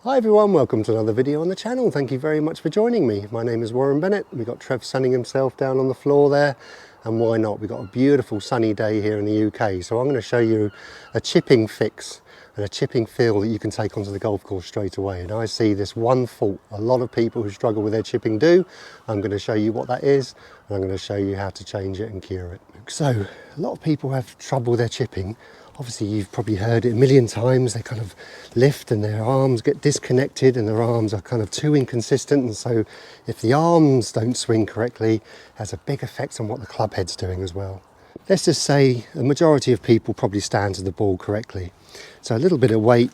Hi everyone, welcome to another video on the channel. Thank you very much for joining me. My name is Warren Bennett. We've got Trev sunning himself down on the floor there, and why not? We've got a beautiful sunny day here in the UK. So I'm going to show you a chipping fix and a chipping feel that you can take onto the golf course straight away. And I see this one fault a lot of people who struggle with their chipping do. I'm going to show you what that is, and I'm going to show you how to change it and cure it. So a lot of people have trouble with their chipping. Obviously you've probably heard it a million times. They kind of lift and their arms get disconnected and their arms are kind of too inconsistent, and so if the arms don't swing correctly, it has a big effect on what the club head's doing as well. Let's just say a majority of people probably stand to the ball correctly. So a little bit of weight,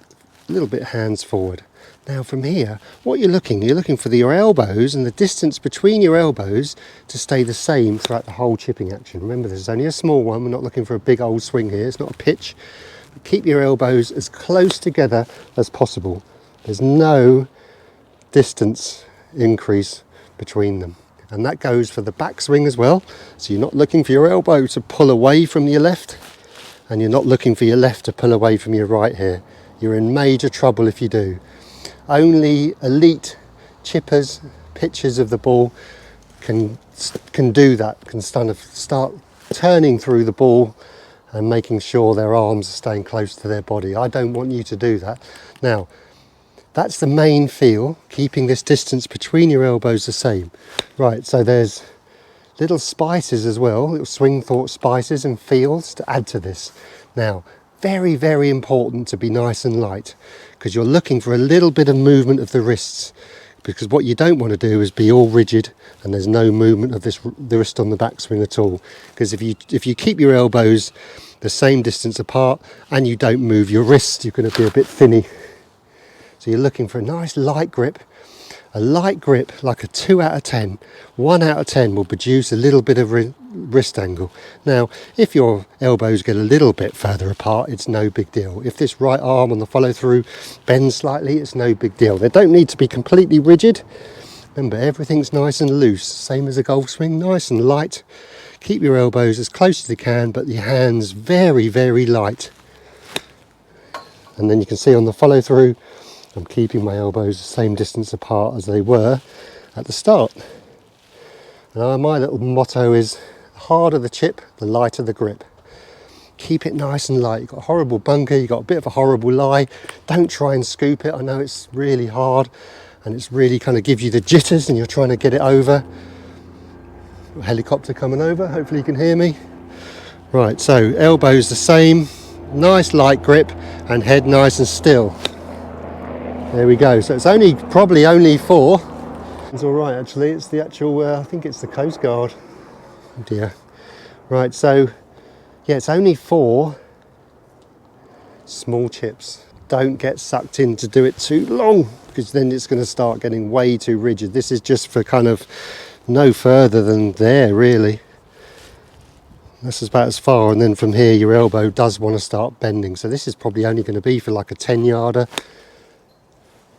a little bit hands forward. Now from here, what you're looking for your elbows and the distance between your elbows to stay the same throughout the whole chipping action. Remember, this is only a small one. We're not looking for a big old swing here. It's not a pitch. But keep your elbows as close together as possible. There's no distance increase between them. And that goes for the backswing as well. So you're not looking for your elbow to pull away from your left, and you're not looking for your left to pull away from your right here. You're in major trouble if you do. Only elite chippers, pitchers of the ball can do that, can start turning through the ball and making sure their arms are staying close to their body. I don't want you to do that. Now, that's the main feel, keeping this distance between your elbows the same. Right, so there's little spices as well, little swing thought spices and feels to add to this. Now, very, very important to be nice and light, because you're looking for a little bit of movement of the wrists, because what you don't want to do is be all rigid and there's no movement of the wrist on the backswing at all. Because if you keep your elbows the same distance apart and you don't move your wrists, you're going to be a bit thinny. So you're looking for a nice light grip. A light grip like a 2 out of 10. 1 out of 10 will produce a little bit of wrist angle. Now, if your elbows get a little bit further apart, it's no big deal. If this right arm on the follow through bends slightly, it's no big deal. They don't need to be completely rigid. Remember, everything's nice and loose, same as a golf swing, nice and light. Keep your elbows as close as you can, but your hands very, very light. And then you can see on the follow through, I'm keeping my elbows the same distance apart as they were at the start. And my little motto is, the harder the chip, the lighter the grip. Keep it nice and light. You've got a horrible bunker, you've got a bit of a horrible lie. Don't try and scoop it. I know it's really hard and it's really kind of gives you the jitters and you're trying to get it over. A helicopter coming over, hopefully you can hear me. Right, so elbows the same, nice light grip, and head nice and still. There we go. So it's probably only 4. It's all right actually. It's the actual, I think it's the Coast Guard. Oh dear. Right, so yeah, it's only 4 small chips. Don't get sucked in to do it too long, because then it's going to start getting way too rigid. This is just for kind of no further than there really. That's about as far, and then from here your elbow does want to start bending. So this is probably only going to be for like a 10-yarder.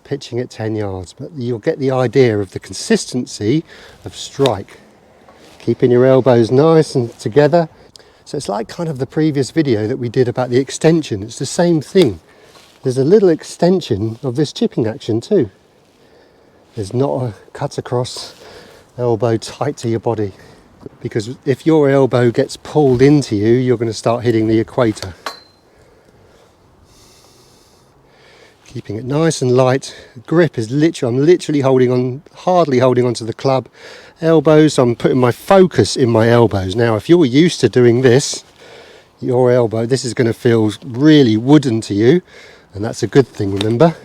Pitching at 10 yards, but you'll get the idea of the consistency of strike. Keeping your elbows nice and together. So it's like kind of the previous video that we did about the extension. It's the same thing. There's a little extension of this chipping action too. There's not a cut across elbow tight to your body, because if your elbow gets pulled into you, you're going to start hitting the equator. Keeping it nice and light. Grip is I'm literally hardly holding onto the club. Elbows, so I'm putting my focus in my elbows. Now, if you're used to doing this, your elbow, this is going to feel really wooden to you, and that's a good thing, remember,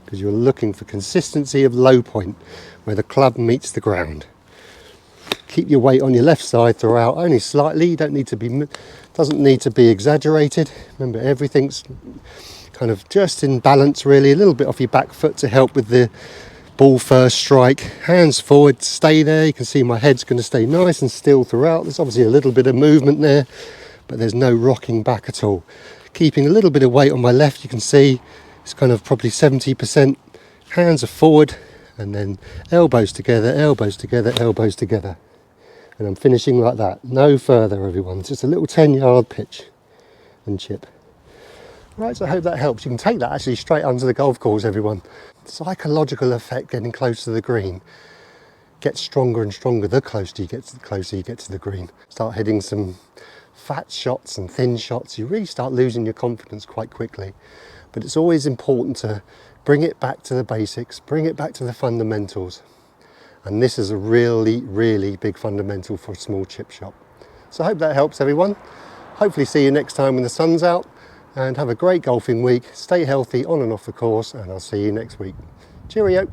because you're looking for consistency of low point, where the club meets the ground. Keep your weight on your left side throughout, only slightly. Doesn't need to be exaggerated. Remember, everything's kind of just in balance really. A little bit off your back foot to help with the ball first strike. Hands forward, stay there. You can see my head's going to stay nice and still throughout. There's obviously a little bit of movement there, but there's no rocking back at all. Keeping a little bit of weight on my left, you can see it's kind of probably 70%. Hands are forward, and then elbows together, elbows together, elbows together. And I'm finishing like that. No further, everyone. It's just a little 10-yard pitch and chip. Right, so I hope that helps. You can take that actually straight onto the golf course, everyone. Psychological effect getting close to the green gets stronger and stronger the closer you get to the green. Start hitting some fat shots and thin shots. You really start losing your confidence quite quickly. But it's always important to bring it back to the basics, bring it back to the fundamentals. And this is a really, really big fundamental for a small chip shop. So I hope that helps, everyone. Hopefully see you next time when the sun's out, and have a great golfing week. Stay healthy on and off the course, and I'll see you next week. Cheerio.